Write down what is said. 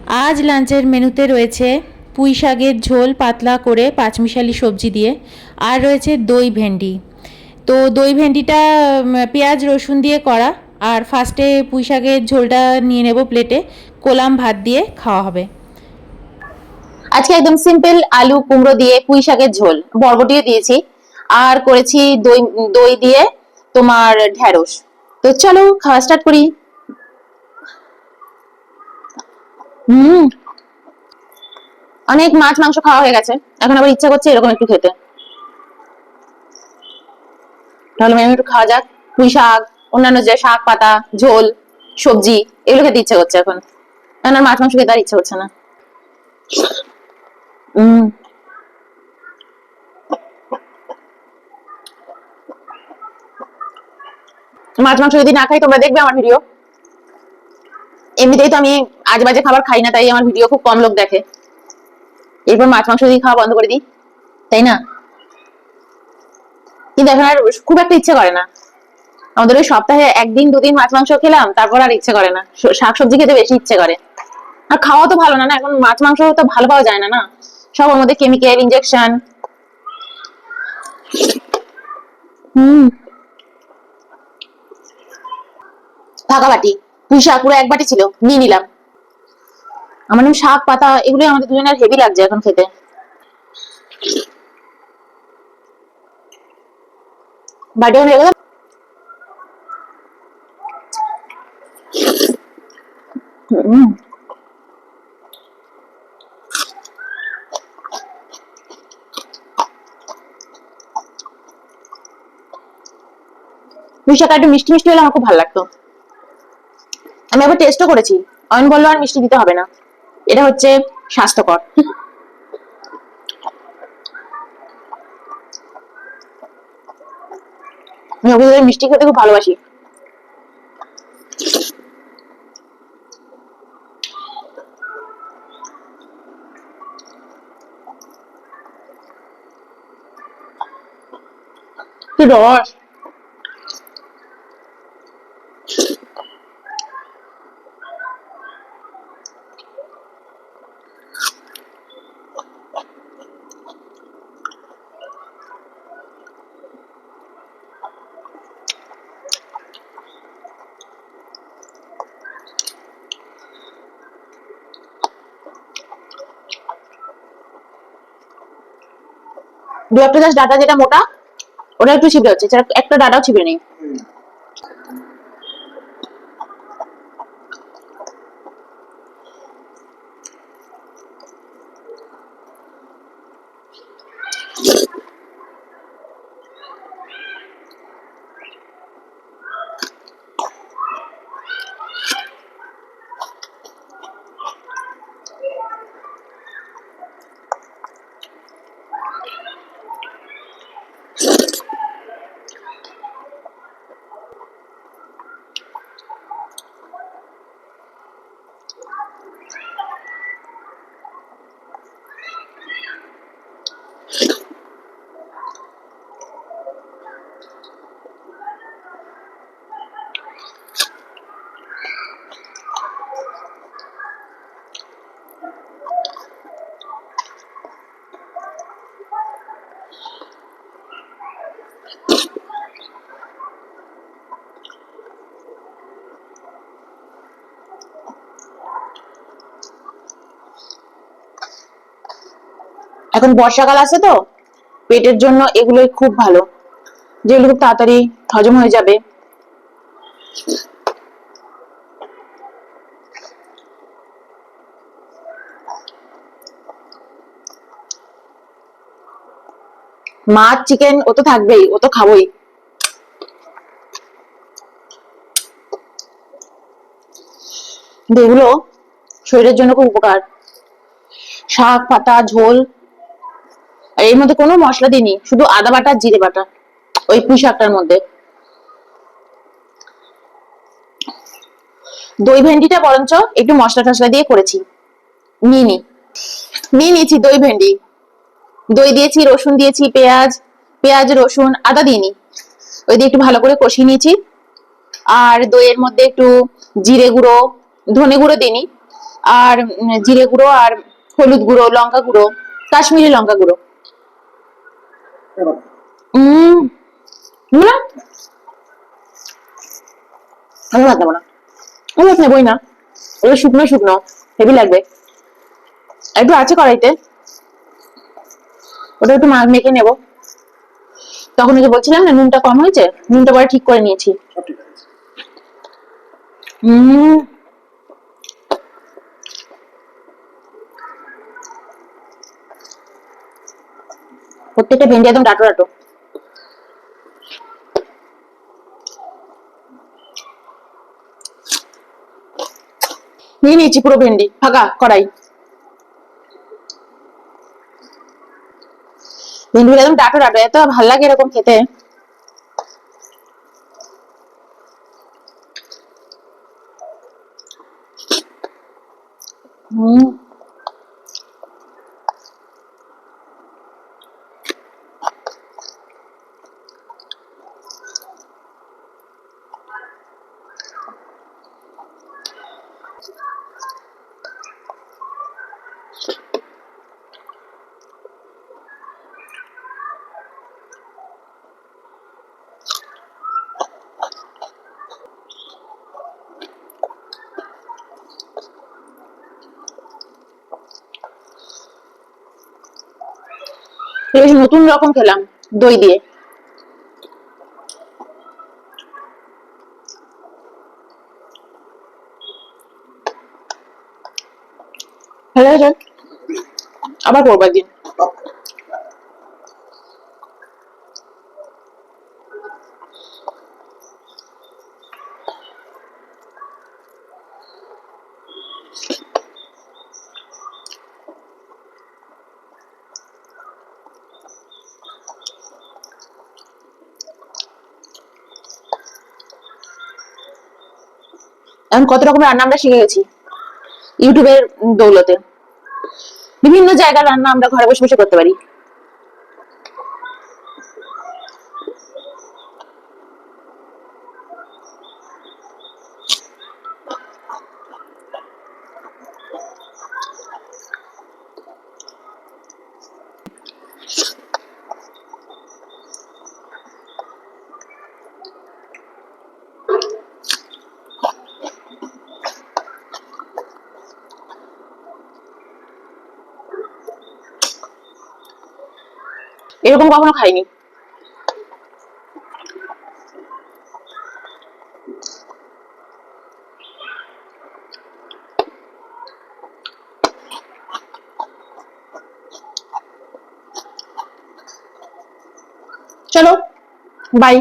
আজ লাঞ্চের মেনুতে রয়েছে পুঁই শাকের ঝোল পাতলা করে পাঁচমিশালি সবজি দিয়ে, আর রয়েছে দই ভেন্ডি। তো দই ভেন্ডিটা পেঁয়াজ রসুন দিয়ে করা। আর ফার্স্টে পুঁই শাকের ঝোলটা নিয়ে নেব প্লেটে, কোলাম ভাত দিয়ে খাওয়া হবে। আজকে একদম সিম্পল আলু কুমড়ো দিয়ে পুঁই শাকের ঝোল, বরবটিও দিয়েছি, আর করেছি দই দই দিয়ে তোমার ঢেঁড়স। তো চলো খাওয়া স্টার্ট করি। অনেক মাছ মাংস খাওয়া হয়ে গেছে, এখন আবার ইচ্ছা করছে এরকম একটু খেতে। তাহলে মেনু একটু খাওয়া যাক। পুঁই শাক, অন্যান্য যে শাক পাতা, ঝোল, সবজি, এগুলো খেতে ইচ্ছা করছে এখন। এখন আর মাছ মাংস খেতে আর ইচ্ছা করছে না। মাছ মাংস যদি না খাই, তোমরা দেখবে আমার ভিডিও। এমনিতেই তো আমি আজেবাজে খাবার খাই না, তাই আমার ভিডিও খুব কম লোক দেখে। এরপর মাছ মাংস দিয়ে খাওয়া বন্ধ করে দিই, তাই না? কিন্তু এখন আর খুব একটা ইচ্ছে করে না। আমাদের ওই সপ্তাহে একদিন দুদিন মাছ মাংস খেলাম, তারপর আর ইচ্ছে করে না। শাকসবজি খেতে বেশি ইচ্ছে করে। আর খাওয়া তো ভালো না, না এখন মাছ মাংস তো ভালো পাওয়া যায় না, না সব ওর মধ্যে কেমিক্যাল ইনজেকশন। ফাঁকা বাটি, পুঁই শাক পুরো এক বাটি ছিল, নিয়ে নিলাম। আমার শাক পাতা এগুলো আমাদের দুজনের হেভি লাগছে এখন খেতে। বাটি হয়ে গেল। পুঁই শাকটা একটু মিষ্টি মিষ্টি হলে আমার খুব ভালো লাগতো। আমি আবার টেস্টও করেছি, অয়ন বললো আর মিষ্টি দিতে হবে না, এটা হচ্ছে স্বাস্থ্যকর। আমি মিষ্টি খেতে খুব ভালোবাসি। কি রস! দু একটা জাস্ট ডাটা যেটা মোটা, ওটা একটু ছিপে হচ্ছে, একটা ডাটাও ছিপে নেই। এখন বর্ষাকাল আছে তো, পেটের জন্য এগুলোই খুব ভালো, যেগুলো খুব তাড়াতাড়ি হজম হয়ে যাবে। মাছ চিকেন ও তো থাকবেই, ও তো খাবোই। এগুলো শরীরের জন্য খুব উপকার। শাক পাতা ঝোল, আর এর মধ্যে কোনো মশলা দিইনি, শুধু আদা বাটা জিরে বাটা ওই পুঁই শাকটার মধ্যে। দই ভেন্ডিটা বরঞ্চ একটু মশলা টসলা দিয়ে করেছি, নিয়ে নিয়েছি দই ভেন্ডি। দই দিয়েছি, রসুন দিয়েছি, পেঁয়াজ পেঁয়াজ রসুন আদা দিইনি, ওই দিয়ে একটু ভালো করে কষিয়ে নিয়েছি। আর দইয়ের মধ্যে একটু জিরে গুঁড়ো ধনে গুঁড়ো দিইনি, আর জিরে গুঁড়ো আর হলুদ গুঁড়ো, লঙ্কা গুঁড়ো, কাশ্মীরি লঙ্কা গুঁড়ো। না আমি ভাত নেবো না, আমি ভাত নেবোই না, ওটা শুকনো শুকনো হেভি লাগবে। একটু আছে কড়াইতে, ওটা একটু মেখে নেবো। তখন ওই যে বলছিলাম না নুনটা কম হয়েছে, নুনটা পরে ঠিক করে নিয়েছি। প্রত্যেকটা ভেন্ডি একদম ডাটো ডাটো নিয়ে নিয়েছি, পুরো ভেন্ডি ফাঁকা কড়াই। ভেন্ডিগুলো একদম ডাটো ডাটো, এত ভালো লাগে এরকম খেতে। নতুন রকম খেলাম দই দিয়ে। ভালো আছে, আবার করবো একদিন। এখন কত রকমের রান্না আমরা শিখে গেছি ইউটিউবের দৌলতে। বিভিন্ন জায়গার রান্না আমরা ঘরে বসে বসে করতে পারি। এরকম কখনো খাইনি। চলো বাই।